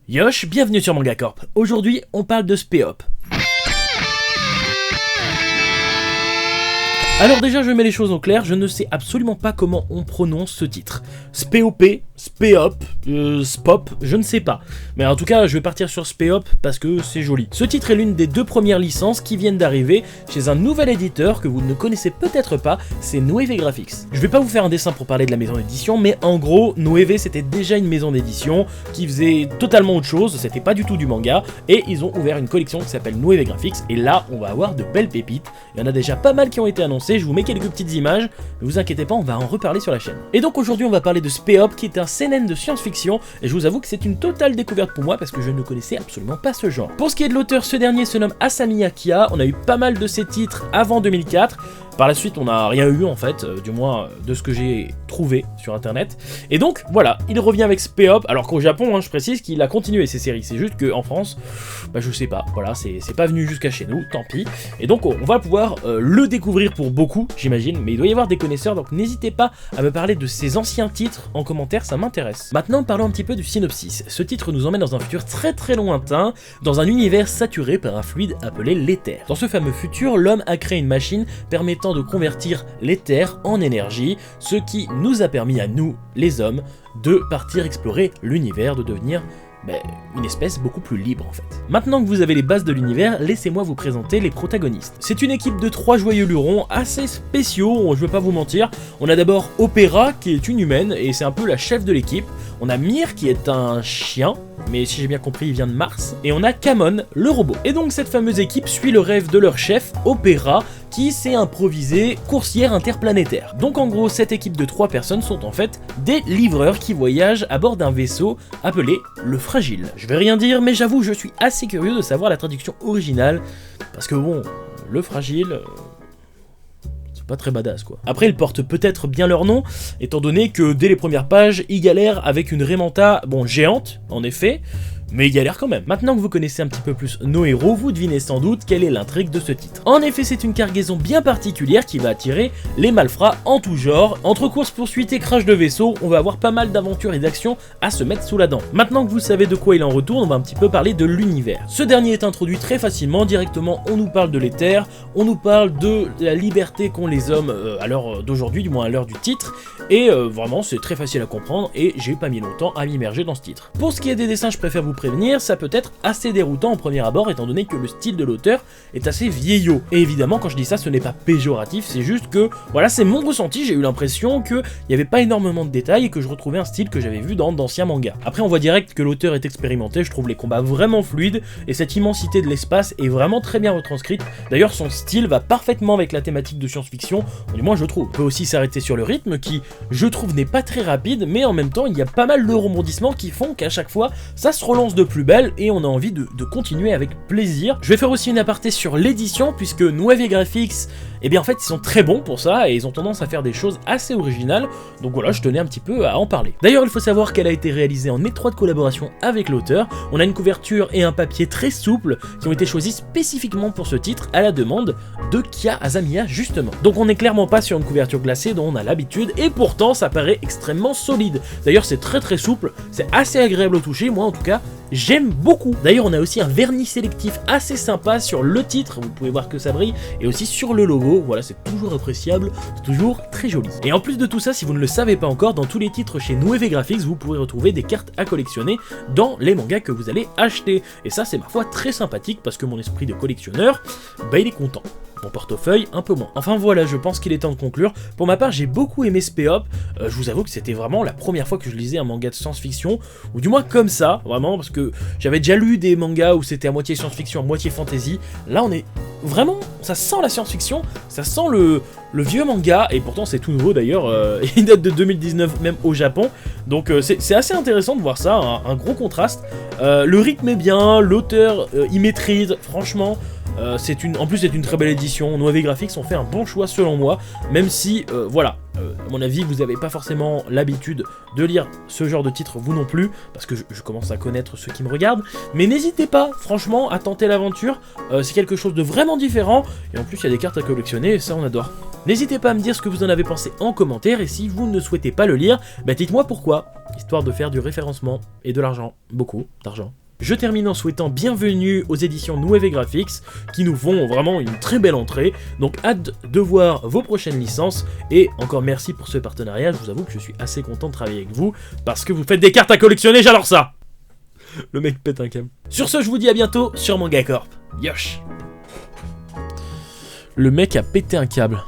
Yosh, bienvenue sur Manga Corp. Aujourd'hui, on parle de Speop. Alors déjà, je mets les choses au clair, je ne sais absolument pas comment on prononce ce titre. Speop, Speop, Spop, je ne sais pas. Mais en tout cas, je vais partir sur Speop parce que c'est joli. Ce titre est l'une des deux premières licences qui viennent d'arriver chez un nouvel éditeur que vous ne connaissez peut-être pas, c'est Nueve Graphics. Je vais pas vous faire un dessin pour parler de la maison d'édition, mais en gros, Nueve c'était déjà une maison d'édition qui faisait totalement autre chose, c'était pas du tout du manga, et ils ont ouvert une collection qui s'appelle Nueve Graphics, et là, on va avoir de belles pépites. Il y en a déjà pas mal qui ont été annoncées. Je vous mets quelques petites images, mais vous inquiétez pas, on va en reparler sur la chaîne. Et donc aujourd'hui on va parler de Speop, qui est un seinen de science-fiction, et je vous avoue que c'est une totale découverte pour moi parce que je ne connaissais absolument pas ce genre. Pour ce qui est de l'auteur, ce dernier se nomme Asami Akia, on a eu pas mal de ses titres avant 2004, par la suite on n'a rien eu en fait, du moins de ce que j'ai trouvé sur internet, et donc voilà, il revient avec Speop, alors qu'au Japon, je précise qu'il a continué ses séries, c'est juste qu'en France, je sais pas, voilà, c'est pas venu jusqu'à chez nous, tant pis, et donc on va pouvoir le découvrir pour beaucoup, j'imagine, mais il doit y avoir des connaisseurs, donc n'hésitez pas à me parler de ces anciens titres en commentaire, ça m'intéresse. Maintenant, parlons un petit peu du synopsis. Ce titre nous emmène dans un futur très très lointain, dans un univers saturé par un fluide appelé l'éther. Dans ce fameux futur, l'homme a créé une machine permettant de convertir l'éther en énergie, ce qui nous a permis à nous, les hommes, de partir explorer l'univers, de devenir une espèce beaucoup plus libre en fait. Maintenant que vous avez les bases de l'univers, laissez-moi vous présenter les protagonistes. C'est une équipe de 3 joyeux lurons assez spéciaux, je vais pas vous mentir. On a d'abord Opéra qui est une humaine et c'est un peu la chef de l'équipe. On a Mir qui est un chien, mais si j'ai bien compris il vient de Mars. Et on a Kamon, le robot. Et donc cette fameuse équipe suit le rêve de leur chef, Opéra, qui s'est improvisé coursière interplanétaire. Donc en gros, cette équipe de 3 personnes sont en fait des livreurs qui voyagent à bord d'un vaisseau appelé le Fragile. Je vais rien dire, mais j'avoue, je suis assez curieux de savoir la traduction originale, parce que bon, le Fragile... c'est pas très badass quoi. Après ils portent peut-être bien leur nom, étant donné que dès les premières pages, ils galèrent avec une Raimanta, géante, en effet, mais ils galèrent quand même. Maintenant que vous connaissez un petit peu plus nos héros, vous devinez sans doute quelle est l'intrigue de ce titre. En effet, c'est une cargaison bien particulière qui va attirer les malfrats en tout genre. Entre course-poursuite et crash de vaisseau, on va avoir pas mal d'aventures et d'actions à se mettre sous la dent. Maintenant que vous savez de quoi il en retourne, on va un petit peu parler de l'univers. Ce dernier est introduit très facilement, directement on nous parle de l'éther, on nous parle de la liberté qu'ont les hommes à l'heure d'aujourd'hui, du moins à l'heure du titre, et vraiment c'est très facile à comprendre et j'ai pas mis longtemps à m'immerger dans ce titre. Pour ce qui est des dessins, je préfère vous prévenir, ça peut être assez déroutant au premier abord étant donné que le style de l'auteur est assez vieillot. Et évidemment quand je dis ça, ce n'est pas péjoratif, c'est juste que voilà, c'est mon ressenti, j'ai eu l'impression qu'il n'y avait pas énormément de détails et que je retrouvais un style que j'avais vu dans d'anciens mangas. Après on voit direct que l'auteur est expérimenté, je trouve les combats vraiment fluides et cette immensité de l'espace est vraiment très bien retranscrite. D'ailleurs son style va parfaitement avec la thématique de science-fiction, du moins je trouve. On peut aussi s'arrêter sur le rythme qui, je trouve, n'est pas très rapide, mais en même temps il y a pas mal de rebondissements qui font qu'à chaque fois ça se relance de plus belle et on a envie de continuer avec plaisir. Je vais faire aussi une aparté sur l'édition puisque Nueve Graphics, en fait ils sont très bons pour ça et ils ont tendance à faire des choses assez originales, donc voilà, je tenais un petit peu à en parler. D'ailleurs il faut savoir qu'elle a été réalisée en étroite collaboration avec l'auteur, on a une couverture et un papier très souple qui ont été choisis spécifiquement pour ce titre à la demande de Kia Asamiya justement. Donc on n'est clairement pas sur une couverture glacée dont on a l'habitude et pourtant ça paraît extrêmement solide. D'ailleurs c'est très très souple, c'est assez agréable au toucher, moi en tout cas j'aime beaucoup. D'ailleurs on a aussi un vernis sélectif assez sympa sur le titre, vous pouvez voir que ça brille, et aussi sur le logo, voilà, c'est toujours appréciable, c'est toujours très joli. Et en plus de tout ça, si vous ne le savez pas encore, dans tous les titres chez Nueve Graphics, vous pourrez retrouver des cartes à collectionner dans les mangas que vous allez acheter. Et ça c'est ma foi très sympathique parce que mon esprit de collectionneur, il est content. Mon portefeuille un peu moins. Enfin voilà, je pense qu'il est temps de conclure. Pour ma part, j'ai beaucoup aimé Speop. Je vous avoue que c'était vraiment la première fois que je lisais un manga de science-fiction, ou du moins comme ça, vraiment, parce que j'avais déjà lu des mangas où c'était à moitié science-fiction, à moitié fantasy. Là, on est vraiment, ça sent la science-fiction, ça sent le vieux manga, et pourtant c'est tout nouveau d'ailleurs, il date de 2019 même au Japon, donc c'est assez intéressant de voir ça, un gros contraste. Le rythme est bien, l'auteur il maîtrise, franchement. En plus c'est une très belle édition. Noévé Graphics ont fait un bon choix selon moi, même si, voilà, à mon avis vous n'avez pas forcément l'habitude de lire ce genre de titre, vous non plus, parce que je commence à connaître ceux qui me regardent, mais n'hésitez pas, franchement, à tenter l'aventure, c'est quelque chose de vraiment différent, et en plus il y a des cartes à collectionner, et ça on adore. N'hésitez pas à me dire ce que vous en avez pensé en commentaire, et si vous ne souhaitez pas le lire, bah dites-moi pourquoi, histoire de faire du référencement et de l'argent, beaucoup d'argent. Je termine en souhaitant bienvenue aux éditions Noévé Graphics, qui nous font vraiment une très belle entrée, donc hâte de voir vos prochaines licences, et encore merci pour ce partenariat, je vous avoue que je suis assez content de travailler avec vous, parce que vous faites des cartes à collectionner, j'adore ça. Le mec pète un câble. Sur ce, je vous dis à bientôt sur Manga Corp. Yosh. Le mec a pété un câble.